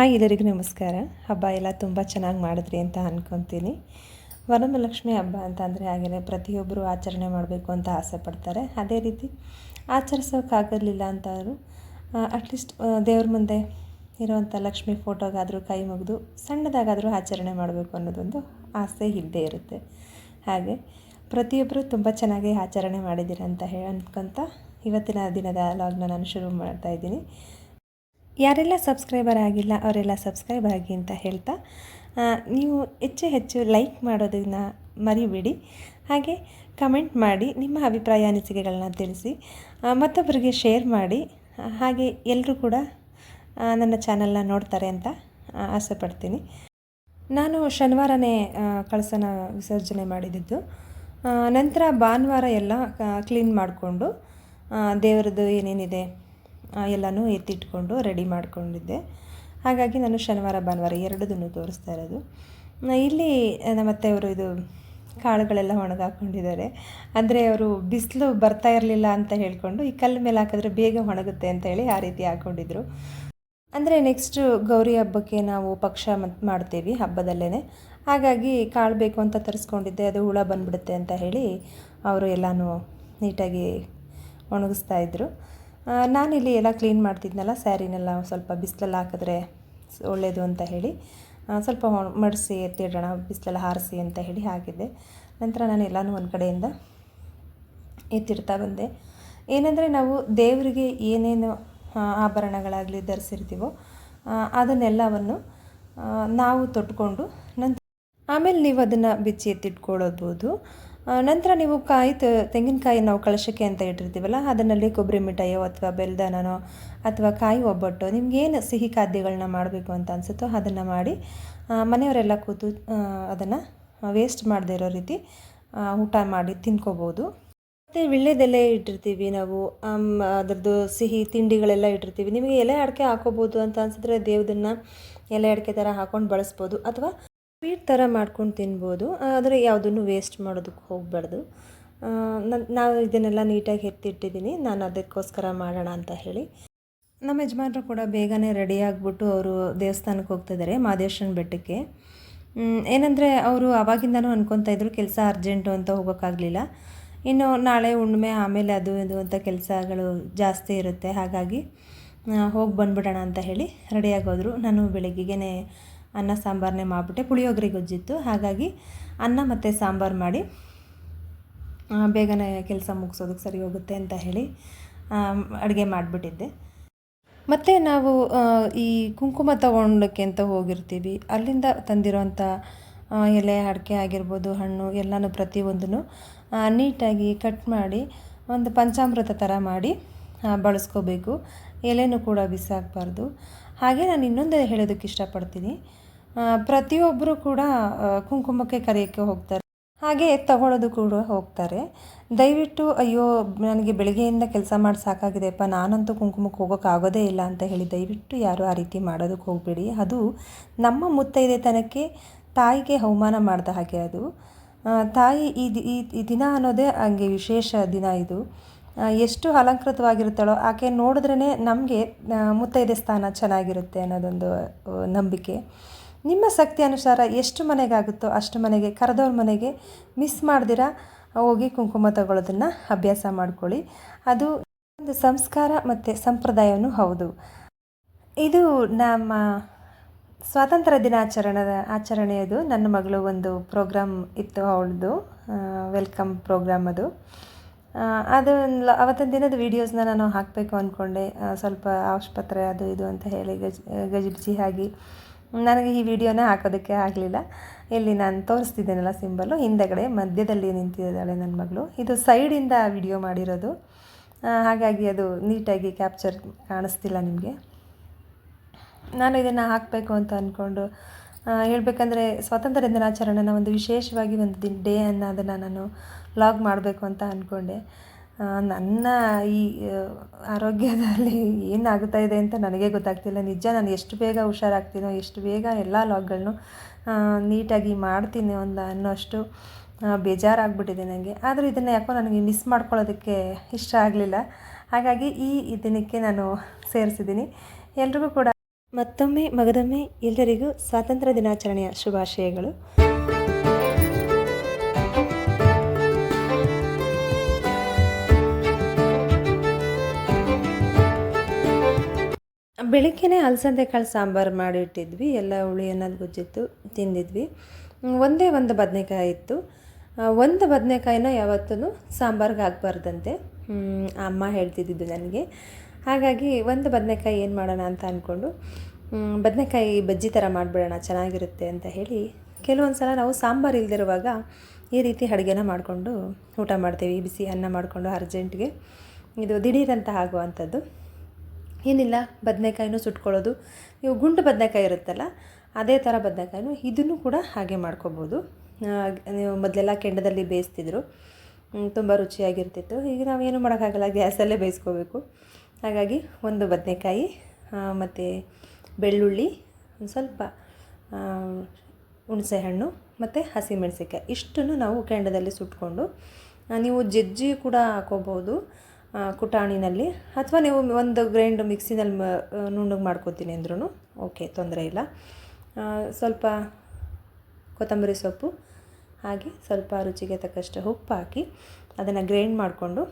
Hi ಎಲ್ಲರಿಗೂ ನಮಸ್ಕಾರ. ಹಬ್ಬ ಎಲ್ಲ ತುಂಬ ಚೆನ್ನಾಗಿ ಮಾಡಿದ್ರಿ ಅಂತ ಅಂದ್ಕೊತೀನಿ. ವರಮಹಾಲಕ್ಷ್ಮಿ ಹಬ್ಬ ಅಂತ ಅಂದರೆ ಹಾಗೆಯೇ ಪ್ರತಿಯೊಬ್ಬರು ಆಚರಣೆ ಮಾಡಬೇಕು ಅಂತ ಆಸೆ ಪಡ್ತಾರೆ. ಅದೇ ರೀತಿ ಆಚರಿಸೋಕ್ಕಾಗಲಿಲ್ಲ ಅಂತಾದರೂ ಅಟ್ಲೀಸ್ಟ್ ದೇವ್ರ ಮುಂದೆ ಇರುವಂಥ ಲಕ್ಷ್ಮಿ ಫೋಟೋಗಾದರೂ ಕೈ ಮುಗಿದು ಸಣ್ಣದಾಗಾದರೂ ಆಚರಣೆ ಮಾಡಬೇಕು ಅನ್ನೋದೊಂದು ಆಸೆ ಇದ್ದೇ ಇರುತ್ತೆ. ಹಾಗೆ ಪ್ರತಿಯೊಬ್ಬರು ತುಂಬ ಚೆನ್ನಾಗಿ ಆಚರಣೆ ಮಾಡಿದ್ದೀರ ಅಂತ ಅಂದ್ಕೊತ ಇವತ್ತಿನ ದಿನದ ಲಾಗ್ನ ನಾನು ಶುರು ಮಾಡ್ತಾಯಿದ್ದೀನಿ. ಯಾರೆಲ್ಲ ಸಬ್ಸ್ಕ್ರೈಬರ್ ಆಗಿಲ್ಲ ಅವರೆಲ್ಲ ಸಬ್ಸ್ಕ್ರೈಬ್ ಆಗಿ ಅಂತ ಹೇಳ್ತಾ, ನೀವು ಹೆಚ್ಚು ಲೈಕ್ ಮಾಡೋದನ್ನು ಮರಿಬೇಡಿ. ಹಾಗೆ ಕಮೆಂಟ್ ಮಾಡಿ ನಿಮ್ಮ ಅಭಿಪ್ರಾಯ ಅನಿಸಿಕೆಗಳನ್ನ ತಿಳಿಸಿ, ಮತ್ತೊಬ್ಬರಿಗೆ ಶೇರ್ ಮಾಡಿ. ಹಾಗೆ ಎಲ್ಲರೂ ಕೂಡ ನನ್ನ ಚಾನಲ್ನ ನೋಡ್ತಾರೆ ಅಂತ ಆಸೆ ಪಡ್ತೀನಿ. ನಾನು ಶನಿವಾರನೇ ಕಳಸನ ವಿಸರ್ಜನೆ ಮಾಡಿದ್ದು. ನಂತರ ಭಾನುವಾರ ಎಲ್ಲ ಕ್ಲೀನ್ ಮಾಡಿಕೊಂಡು ದೇವರದ್ದು ಏನೇನಿದೆ ಎಲ್ಲನೂ ಎತ್ತಿಟ್ಕೊಂಡು ರೆಡಿ ಮಾಡ್ಕೊಂಡಿದ್ದೆ. ಹಾಗಾಗಿ ನಾನು ಶನಿವಾರ ಭಾನುವಾರ ಎರಡದನ್ನು ತೋರಿಸ್ತಾ ಇರೋದು. ಇಲ್ಲಿ ನಮ್ಮ ಅತ್ತೆಯವರು ಇದು ಕಾಳುಗಳೆಲ್ಲ ಒಣಗಾಕೊಂಡಿದ್ದಾರೆ. ಅಂದರೆ ಅವರು ಬಿಸಿಲು ಬರ್ತಾ ಇರಲಿಲ್ಲ ಅಂತ ಹೇಳಿಕೊಂಡು ಈ ಕಲ್ಲು ಮೇಲೆ ಹಾಕಿದ್ರೆ ಬೇಗ ಒಣಗುತ್ತೆ ಅಂತ ಹೇಳಿ ಆ ರೀತಿ ಹಾಕ್ಕೊಂಡಿದ್ರು. ಅಂದರೆ ನೆಕ್ಸ್ಟು ಗೌರಿ ಹಬ್ಬಕ್ಕೆ ನಾವು ಪಕ್ಷ ಮಾಡ್ತೀವಿ ಹಬ್ಬದಲ್ಲೇ. ಹಾಗಾಗಿ ಕಾಳು ಬೇಕು ಅಂತ ತರಿಸ್ಕೊಂಡಿದ್ದೆ, ಅದು ಹುಳ ಬಂದುಬಿಡುತ್ತೆ ಅಂತ ಹೇಳಿ ಅವರು ಎಲ್ಲನೂ ನೀಟಾಗಿ ಒಣಗಿಸ್ತಾಯಿದ್ರು. ನಾನಿಲ್ಲಿ ಎಲ್ಲ ಕ್ಲೀನ್ ಮಾಡ್ತಿದ್ನಲ್ಲ, ಸ್ಯಾರಿನೆಲ್ಲ ಸ್ವಲ್ಪ ಬಿಸಿಲಲ್ಲಿ ಹಾಕಿದ್ರೆ ಒಳ್ಳೆಯದು ಅಂತ ಹೇಳಿ ಸ್ವಲ್ಪ ಮಡಿಸಿ ಎತ್ತಿಡೋಣ, ಬಿಸಿಲೆಲ್ಲ ಹಾರಿಸಿ ಅಂತ ಹೇಳಿ ಹಾಕಿದ್ದೆ. ನಂತರ ನಾನು ಎಲ್ಲನೂ ಒಂದು ಕಡೆಯಿಂದ ಎತ್ತಿಡ್ತಾ ಬಂದೆ. ಏನಂದರೆ ನಾವು ದೇವರಿಗೆ ಏನೇನು ಆಭರಣಗಳಾಗಲಿ ಧರಿಸಿರ್ತೀವೋ ಅದನ್ನೆಲ್ಲವನ್ನು ನಾವು ತೊಟ್ಕೊಂಡು ಆಮೇಲೆ ನೀವು ಅದನ್ನು ಬಿಚ್ಚಿ ಎತ್ತಿಟ್ಕೊಳ್ಳೋದು. ನಂತರ ನೀವು ತೆಂಗಿನಕಾಯಿ ನಾವು ಕಳಶಕ್ಕೆ ಅಂತ ಇಟ್ಟಿರ್ತೀವಲ್ಲ, ಅದನ್ನಲ್ಲಿ ಕೊಬ್ಬರಿ ಮಿಠಾಯಿಯೋ ಅಥವಾ ಬೆಲ್ಲದನೋ ಅಥವಾ ಕಾಯಿ ಒಬ್ಬಟ್ಟು ನಿಮಗೇನು ಸಿಹಿ ಖಾದ್ಯಗಳನ್ನ ಮಾಡಬೇಕು ಅಂತ ಅನಿಸುತ್ತೋ ಅದನ್ನು ಮಾಡಿ ಮನೆಯವರೆಲ್ಲ ಕೂತು ಅದನ್ನು ವೇಸ್ಟ್ ಮಾಡದೇ ಇರೋ ರೀತಿ ಊಟ ಮಾಡಿ ತಿನ್ಕೋಬೋದು. ಮತ್ತು ವೀಳ್ಯದೆಲೆ ಇಟ್ಟಿರ್ತೀವಿ ನಾವು, ಅದರದ್ದು ಸಿಹಿ ತಿಂಡಿಗಳೆಲ್ಲ ಇಟ್ಟಿರ್ತೀವಿ. ನಿಮಗೆ ಎಲೆ ಅಡಿಕೆ ಹಾಕೋಬೋದು ಅಂತ ಅನಿಸಿದ್ರೆ ದೇವ್ರನ್ನ ಎಲೆ ಅಡಿಕೆ ಥರ ಹಾಕ್ಕೊಂಡು ಬಳಸ್ಬೋದು, ಅಥವಾ ಸ್ವೀಟ್ ಥರ ಮಾಡ್ಕೊಂಡು ತಿನ್ಬೋದು. ಆದರೆ ಯಾವುದನ್ನು ವೇಸ್ಟ್ ಮಾಡೋದಕ್ಕೆ ಹೋಗಬಾರ್ದು. ನಾವು ಇದನ್ನೆಲ್ಲ ನೀಟಾಗಿ ಎತ್ತಿಟ್ಟಿದ್ದೀನಿ, ನಾನು ಅದಕ್ಕೋಸ್ಕರ ಮಾಡೋಣ ಅಂತ ಹೇಳಿ. ನಮ್ಮ ಯಜಮಾನರು ಕೂಡ ಬೇಗನೆ ರೆಡಿ ಆಗಿಬಿಟ್ಟು ಅವರು ದೇವಸ್ಥಾನಕ್ಕೆ ಹೋಗ್ತಿದ್ದಾರೆ, ಮಹದೇಶ್ವರನ ಬೆಟ್ಟಕ್ಕೆ. ಏನಂದರೆ ಅವರು ಆವಾಗಿಂದನೂ ಅನ್ಕೊತಾ ಇದ್ರು ಕೆಲಸ ಅರ್ಜೆಂಟು ಅಂತ ಹೋಗೋಕ್ಕಾಗಲಿಲ್ಲ. ಇನ್ನು ನಾಳೆ ಹುಣ್ಣಿಮೆ, ಆಮೇಲೆ ಅದು ಇದು ಅಂತ ಕೆಲಸಗಳು ಜಾಸ್ತಿ ಇರುತ್ತೆ. ಹಾಗಾಗಿ ಹೋಗಿ ಬಂದುಬಿಡೋಣ ಅಂತ ಹೇಳಿ ರೆಡಿಯಾಗಿ ಹೋದರು. ನಾನು ಬೆಳಗ್ಗೆಗೇ ಅನ್ನ ಸಾಂಬಾರನ್ನೇ ಮಾಡಿಬಿಟ್ಟೆ. ಪುಳಿಯೋಗರೆ ಗೊಜ್ಜಿತ್ತು, ಹಾಗಾಗಿ ಅನ್ನ ಮತ್ತು ಸಾಂಬಾರು ಮಾಡಿ ಬೇಗನೆ ಕೆಲಸ ಮುಗಿಸೋದಕ್ಕೆ ಸರಿ ಹೋಗುತ್ತೆ ಅಂತ ಹೇಳಿ ಅಡುಗೆ ಮಾಡಿಬಿಟ್ಟಿದ್ದೆ. ಮತ್ತು ನಾವು ಈ ಕುಂಕುಮ ತಗೊಳ್ಳೋಕ್ಕೆ ಅಂತ ಹೋಗಿರ್ತೀವಿ, ಅಲ್ಲಿಂದ ತಂದಿರೋಂಥ ಎಲೆ ಅಡಿಕೆ ಆಗಿರ್ಬೋದು, ಹಣ್ಣು ಎಲ್ಲನೂ ಪ್ರತಿಯೊಂದನ್ನು ನೀಟಾಗಿ ಕಟ್ ಮಾಡಿ ಒಂದು ಪಂಚಾಮೃತ ಥರ ಮಾಡಿ ಬಳಸ್ಕೋಬೇಕು. ಎಲೆನೂ ಕೂಡ ಬಿಸಾಕಬಾರ್ದು. ಹಾಗೆ ನಾನು ಇನ್ನೊಂದು ಹೇಳೋದಕ್ಕೆ ಇಷ್ಟಪಡ್ತೀನಿ, ಪ್ರತಿಯೊಬ್ಬರು ಕೂಡ ಕುಂಕುಮಕ್ಕೆ ಕರೆಯೋಕ್ಕೆ ಹೋಗ್ತಾರೆ, ಹಾಗೆ ತಗೊಳ್ಳೋದು ಕೂಡ ಹೋಗ್ತಾರೆ. ದಯವಿಟ್ಟು ಅಯ್ಯೋ ನನಗೆ ಬೆಳಗ್ಗೆಯಿಂದ ಕೆಲಸ ಮಾಡಿ ಸಾಕಾಗಿದೆಯಪ್ಪ, ನಾನಂತೂ ಕುಂಕುಮಕ್ಕೆ ಹೋಗೋಕ್ಕಾಗೋದೇ ಇಲ್ಲ ಅಂತ ಹೇಳಿ ದಯವಿಟ್ಟು ಯಾರೂ ಆ ರೀತಿ ಮಾಡೋದಕ್ಕೆ ಹೋಗಬೇಡಿ. ಅದು ನಮ್ಮ ಮುತ್ತೈದೆತನಕ್ಕೆ ತಾಯಿಗೆ ಅವಮಾನ ಮಾಡಿದ ಹಾಗೆ. ಅದು ತಾಯಿ ಈ ದಿನ ಅನ್ನೋದೇ ಹಂಗೆ ವಿಶೇಷ ದಿನ ಇದು. ಎಷ್ಟು ಅಲಂಕೃತವಾಗಿರುತ್ತಾಳೋ ಆಕೆ ನೋಡಿದ್ರೇ ನಮಗೆ ಮುತ್ತೈದೆ ಸ್ಥಾನ ಚೆನ್ನಾಗಿರುತ್ತೆ ಅನ್ನೋದೊಂದು ನಂಬಿಕೆ. ನಿಮ್ಮ ಶಕ್ತಿ ಅನುಸಾರ ಎಷ್ಟು ಮನೆಗಾಗುತ್ತೋ ಅಷ್ಟು ಮನೆಗೆ, ಕರೆದವ್ರ ಮನೆಗೆ ಮಿಸ್ ಮಾಡ್ದಿರ ಹೋಗಿ ಕುಂಕುಮ ತಗೊಳ್ಳೋದನ್ನು ಅಭ್ಯಾಸ ಮಾಡ್ಕೊಳ್ಳಿ. ಅದು ಒಂದು ಸಂಸ್ಕಾರ ಮತ್ತು ಸಂಪ್ರದಾಯವೂ ಹೌದು. ಇದು ನಮ್ಮ ಸ್ವಾತಂತ್ರ್ಯ ಆಚರಣೆಯದು. ನನ್ನ ಮಗಳು ಒಂದು ಪ್ರೋಗ್ರಾಮ್ ಇತ್ತು, ಅವಳದು ವೆಲ್ಕಮ್ ಪ್ರೋಗ್ರಾಮ್. ಅದು ಅವತ್ತಿನ ದಿನದ ವೀಡಿಯೋಸ್ನ ನಾನು ಹಾಕಬೇಕು ಅಂದ್ಕೊಂಡೆ. ಸ್ವಲ್ಪ ಆಸ್ಪತ್ರೆ ಅದು ಇದು ಅಂತ ಹೇಳಿ ಗಜಿಬಿಜಿ ಆಗಿ ನನಗೆ ಈ ವಿಡಿಯೋನ ಹಾಕೋದಕ್ಕೆ ಆಗಲಿಲ್ಲ. ಇಲ್ಲಿ ನಾನು ತೋರಿಸ್ತಿದ್ದೇನಲ್ಲ ಸಿಂಬಲ್ಲು, ಹಿಂದೆಗಡೆ ಮಧ್ಯದಲ್ಲಿ ನಿಂತಿದ್ದಾಳೆ ನನ್ನ ಮಗಳು. ಇದು ಸೈಡಿಂದ ವಿಡಿಯೋ ಮಾಡಿರೋದು, ಹಾಗಾಗಿ ಅದು ನೀಟಾಗಿ ಕ್ಯಾಪ್ಚರ್ ಕಾಣಿಸ್ತಿಲ್ಲ ನಿಮಗೆ. ನಾನು ಇದನ್ನು ಹಾಕಬೇಕು ಅಂತ ಅಂದ್ಕೊಂಡು ಹೇಳಬೇಕಂದ್ರೆ ಸ್ವಾತಂತ್ರ್ಯ ದಿನಾಚರಣೆನ ಒಂದು ವಿಶೇಷವಾಗಿ ಒಂದು ಡೇ ಅನ್ನೋದನ್ನು ನಾನು ವ್ಲಾಗ್ ಮಾಡಬೇಕು ಅಂತ ಅಂದ್ಕೊಂಡೆ. ನನ್ನ ಈ ಆರೋಗ್ಯದಲ್ಲಿ ಏನಾಗುತ್ತಾ ಇದೆ ಅಂತ ನನಗೆ ಗೊತ್ತಾಗ್ತಿಲ್ಲ. ನಿಜ ನಾನು ಎಷ್ಟು ಬೇಗ ಹುಷಾರಾಗ್ತೀನೋ, ಎಷ್ಟು ಬೇಗ ಎಲ್ಲ ವ್ಲಾಗ್ಗಳನ್ನು ನೀಟಾಗಿ ಮಾಡ್ತೀನಿ ಅನ್ನೋಷ್ಟು ಬೇಜಾರಾಗ್ಬಿಟ್ಟಿದೆ ನನಗೆ. ಆದರೂ ಇದನ್ನು ಯಾಕೋ ನನಗೆ ಮಿಸ್ ಮಾಡ್ಕೊಳ್ಳೋದಕ್ಕೆ ಇಷ್ಟ ಆಗಲಿಲ್ಲ. ಹಾಗಾಗಿ ಈ ದಿನಕ್ಕೆ ನಾನು ಸೇರಿಸಿದ್ದೀನಿ. ಎಲ್ರಿಗೂ ಕೂಡ ಮತ್ತೊಮ್ಮೆ ಮಗದೊಮ್ಮೆ ಎಲ್ಲರಿಗೂ ಸ್ವಾತಂತ್ರ್ಯ ದಿನಾಚರಣೆಯ ಶುಭಾಶಯಗಳು. ಬೆಳಗ್ಗೆನೇ ಅಲಸಂದೆ ಕಾಳು ಸಾಂಬಾರು ಮಾಡಿಟ್ಟಿದ್ವಿ. ಎಲ್ಲ ಹುಳಿ ಅನ್ನೋದು ಗೊಜ್ಜಿತ್ತು, ತಿಂದಿದ್ವಿ. ಒಂದೇ ಒಂದು ಬದನೆಕಾಯಿ ಇತ್ತು. ಒಂದು ಬದನೆಕಾಯಿನ ಯಾವತ್ತೂ ಸಾಂಬಾರಿಗೆ ಹಾಕ್ಬಾರ್ದಂತೆ ಅಮ್ಮ ಹೇಳ್ತಿದ್ದಿದ್ದು ನನಗೆ. ಹಾಗಾಗಿ ಒಂದು ಬದನೆಕಾಯಿ ಏನು ಮಾಡೋಣ ಅಂತ ಅಂದ್ಕೊಂಡು ಬದನೆಕಾಯಿ ಬಜ್ಜಿ ಥರ ಮಾಡಿಬಿಡೋಣ, ಚೆನ್ನಾಗಿರುತ್ತೆ ಅಂತ ಹೇಳಿ ಕೆಲವೊಂದು ಸಲ ನಾವು ಸಾಂಬಾರು ಇಲ್ಲದಿರುವಾಗ ಈ ರೀತಿ ಅಡುಗೆನ ಮಾಡಿಕೊಂಡು ಊಟ ಮಾಡ್ತೀವಿ. ಬಿಸಿ ಅನ್ನ ಮಾಡಿಕೊಂಡು ಅರ್ಜೆಂಟ್ಗೆ. ಇದು ದಿಢೀರಂತ ಆಗುವಂಥದ್ದು. ಏನಿಲ್ಲ, ಬದನೆಕಾಯಿನೂ ಸುಟ್ಕೊಳ್ಳೋದು. ನೀವು ಗುಂಡು ಬದನೆಕಾಯಿ ಇರುತ್ತಲ್ಲ, ಅದೇ ಥರ ಬದನೆಕಾಯಿನೂ ಇದನ್ನು ಕೂಡ ಹಾಗೆ ಮಾಡ್ಕೋಬೋದು. ನೀವು ಮೊದಲೆಲ್ಲ ಕೆಂಡದಲ್ಲಿ ಬೇಯಿಸ್ತಿದ್ರು, ತುಂಬ ರುಚಿಯಾಗಿರ್ತಿತ್ತು. ಈಗ ನಾವೇನು ಮಾಡೋಕ್ಕಾಗಲ್ಲ, ಗ್ಯಾಸಲ್ಲೇ ಬೇಯಿಸ್ಕೋಬೇಕು. ಹಾಗಾಗಿ ಒಂದು ಬದನೆಕಾಯಿ ಮತ್ತು ಬೆಳ್ಳುಳ್ಳಿ, ಒಂದು ಸ್ವಲ್ಪ ಹುಣಸೆಹಣ್ಣು ಮತ್ತು ಹಸಿಮೆಣಸಿನ್ಕಾಯಿ ಇಷ್ಟನ್ನು ನಾವು ಕೆಂಡದಲ್ಲಿ ಸುಟ್ಕೊಂಡು, ನೀವು ಜಜ್ಜಿ ಕೂಡ ಹಾಕೋಬೋದು ಕುಟಾಣಿನಲ್ಲಿ, ಅಥವಾ ನೀವು ಒಂದು ಗ್ರೈಂಡ್ ಮಿಕ್ಸಿನಲ್ಲಿ ನುಣ್ಣಗೆ ಮಾಡ್ಕೋತೀನಿ ಅಂದ್ರೂ ಓಕೆ, ತೊಂದರೆ ಇಲ್ಲ. ಸ್ವಲ್ಪ ಕೊತ್ತಂಬರಿ ಸೊಪ್ಪು ಹಾಗೆ ಸ್ವಲ್ಪ ರುಚಿಗೆ ತಕ್ಕಷ್ಟು ಉಪ್ಪು ಹಾಕಿ ಅದನ್ನು ಗ್ರೈಂಡ್ ಮಾಡಿಕೊಂಡು,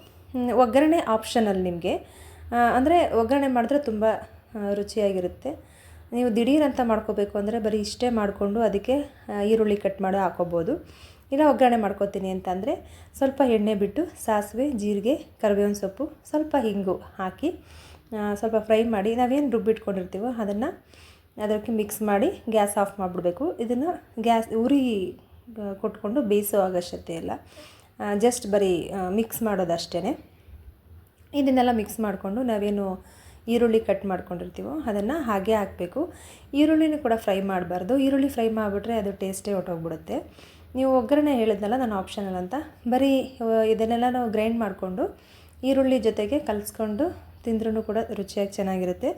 ಒಗ್ಗರಣೆ ಆಪ್ಷನಲ್ ನಿಮಗೆ. ಅಂದರೆ ಒಗ್ಗರಣೆ ಮಾಡಿದ್ರೆ ತುಂಬ ರುಚಿಯಾಗಿರುತ್ತೆ. ನೀವು ದಿಢೀರಂತ ಮಾಡ್ಕೋಬೇಕು ಅಂದರೆ ಬರೀ ಇಷ್ಟೇ ಮಾಡಿಕೊಂಡು ಅದಕ್ಕೆ ಈರುಳ್ಳಿ ಕಟ್ ಮಾಡಿ ಹಾಕೋಬೋದು. ಇಲ್ಲ ಒಗ್ಗರಣೆ ಮಾಡ್ಕೋತೀನಿ ಅಂತಂದರೆ ಸ್ವಲ್ಪ ಎಣ್ಣೆ ಬಿಟ್ಟು ಸಾಸಿವೆ, ಜೀರಿಗೆ, ಕರಿಬೇವಿನ ಸೊಪ್ಪು, ಸ್ವಲ್ಪ ಹಿಂಗು ಹಾಕಿ ಸ್ವಲ್ಪ ಫ್ರೈ ಮಾಡಿ ನಾವೇನು ರುಬ್ಬಿಟ್ಕೊಂಡಿರ್ತೀವೋ ಅದನ್ನು ಅದಕ್ಕೆ ಮಿಕ್ಸ್ ಮಾಡಿ ಗ್ಯಾಸ್ ಆಫ್ ಮಾಡಿಬಿಡ್ಬೇಕು. ಇದನ್ನು ಗ್ಯಾಸ್ ಉರಿ ಕೊಟ್ಕೊಂಡು ಬೇಯಿಸೋ ಅವಶ್ಯಕತೆ ಇಲ್ಲ, ಜಸ್ಟ್ ಬರೀ ಮಿಕ್ಸ್ ಮಾಡೋದಷ್ಟೇ. ಇದನ್ನೆಲ್ಲ ಮಿಕ್ಸ್ ಮಾಡಿಕೊಂಡು ನಾವೇನು ಈರುಳ್ಳಿ ಕಟ್ ಮಾಡ್ಕೊಂಡಿರ್ತೀವೋ ಅದನ್ನು ಹಾಗೆ ಹಾಕಬೇಕು. ಈರುಳ್ಳಿನೂ ಕೂಡ ಫ್ರೈ ಮಾಡಬಾರ್ದು. ಈರುಳ್ಳಿ ಫ್ರೈ ಮಾಡಿಬಿಟ್ರೆ ಅದು ಟೇಸ್ಟೇ ಹೊಟ್ಟೋಗ್ಬಿಡುತ್ತೆ. ನೀವು ಒಗ್ಗರಣೆ ಹೇಳಿದ್ನಲ್ಲ ನಾನು ಆಪ್ಷನಲ್ ಅಂತ, ಬರೀ ಇದನ್ನೆಲ್ಲ ನಾವು ಗ್ರೈಂಡ್ ಮಾಡಿಕೊಂಡು ಈರುಳ್ಳಿ ಜೊತೆಗೆ ಕಲಿಸ್ಕೊಂಡು ತಿಂದ್ರೂ ಕೂಡ ರುಚಿಯಾಗಿ ಚೆನ್ನಾಗಿರುತ್ತೆ.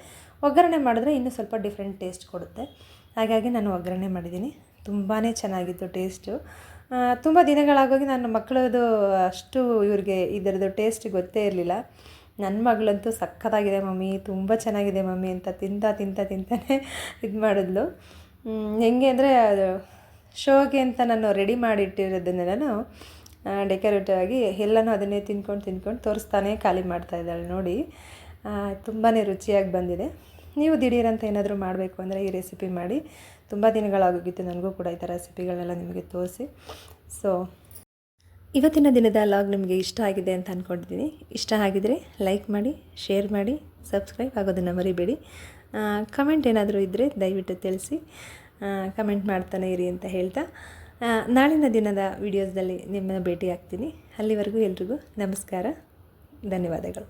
ಒಗ್ಗರಣೆ ಮಾಡಿದ್ರೆ ಇನ್ನೂ ಸ್ವಲ್ಪ ಡಿಫ್ರೆಂಟ್ ಟೇಸ್ಟ್ ಕೊಡುತ್ತೆ. ಹಾಗಾಗಿ ನಾನು ಒಗ್ಗರಣೆ ಮಾಡಿದ್ದೀನಿ. ತುಂಬಾ ಚೆನ್ನಾಗಿತ್ತು ಟೇಸ್ಟು. ತುಂಬ ದಿನಗಳಾಗೋಗಿ ನನ್ನ ಮಕ್ಕಳದು ಅಷ್ಟು ಇವ್ರಿಗೆ ಇದರದ್ದು ಟೇಸ್ಟ್ ಗೊತ್ತೇ ಇರಲಿಲ್ಲ. ನನ್ನ ಮಗಳಂತೂ ಸಖತ್ತಾಗಿದೆ ಮಮ್ಮಿ, ತುಂಬ ಚೆನ್ನಾಗಿದೆ ಮಮ್ಮಿ ಅಂತ ತಿಂತಾನೆ ಇದು ಮಾಡಿದ್ಲು. ಹೆಂಗೆ ಅಂದರೆ ಅದು ಶೋಗೆ ಅಂತ ನಾನು ರೆಡಿ ಮಾಡಿಟ್ಟಿರೋದನ್ನೆಲ್ಲನೂ ಡೆಕೋರೇಟಿವ್ ಆಗಿ ಎಲ್ಲನೂ ಅದನ್ನೇ ತಿಂದ್ಕೊಂಡು ತೋರಿಸ್ತಾನೆ ಖಾಲಿ ಮಾಡ್ತಾಯಿದ್ದಾಳೆ ನೋಡಿ. ತುಂಬಾ ರುಚಿಯಾಗಿ ಬಂದಿದೆ. ನೀವು ದಿಢೀರಂತ ಏನಾದರೂ ಮಾಡಬೇಕು ಅಂದರೆ ಈ ರೆಸಿಪಿ ಮಾಡಿ. ತುಂಬ ದಿನಗಳಾಗೋಗಿತ್ತು ನನಗೂ ಕೂಡ ಈ ಥರ ರೆಸಿಪಿಗಳನ್ನೆಲ್ಲ ನಿಮಗೆ ತೋರಿಸಿ. ಸೊ ಇವತ್ತಿನ ದಿನದ ಲಾಗ್ ನಿಮಗೆ ಇಷ್ಟ ಆಗಿದೆ ಅಂತ ಅಂದ್ಕೊಂಡಿದ್ದೀನಿ. ಇಷ್ಟ ಆಗಿದರೆ ಲೈಕ್ ಮಾಡಿ, ಶೇರ್ ಮಾಡಿ, ಸಬ್ಸ್ಕ್ರೈಬ್ ಆಗೋದನ್ನು ಮರಿಬೇಡಿ. ಕಮೆಂಟ್ ಏನಾದರೂ ಇದ್ದರೆ ದಯವಿಟ್ಟು ತಿಳಿಸಿ. ಕಮೆಂಟ್ ಮಾಡ್ತಾನೆ ಇರಿ ಅಂತ ಹೇಳ್ತಾ ನಾಳಿನ ದಿನದ ವೀಡಿಯೋಸ್ದಲ್ಲಿ ನಿಮ್ಮನ್ನು ಭೇಟಿ ಆಗ್ತೀನಿ. ಅಲ್ಲಿವರೆಗೂ ಎಲ್ರಿಗೂ ನಮಸ್ಕಾರ, ಧನ್ಯವಾದಗಳು.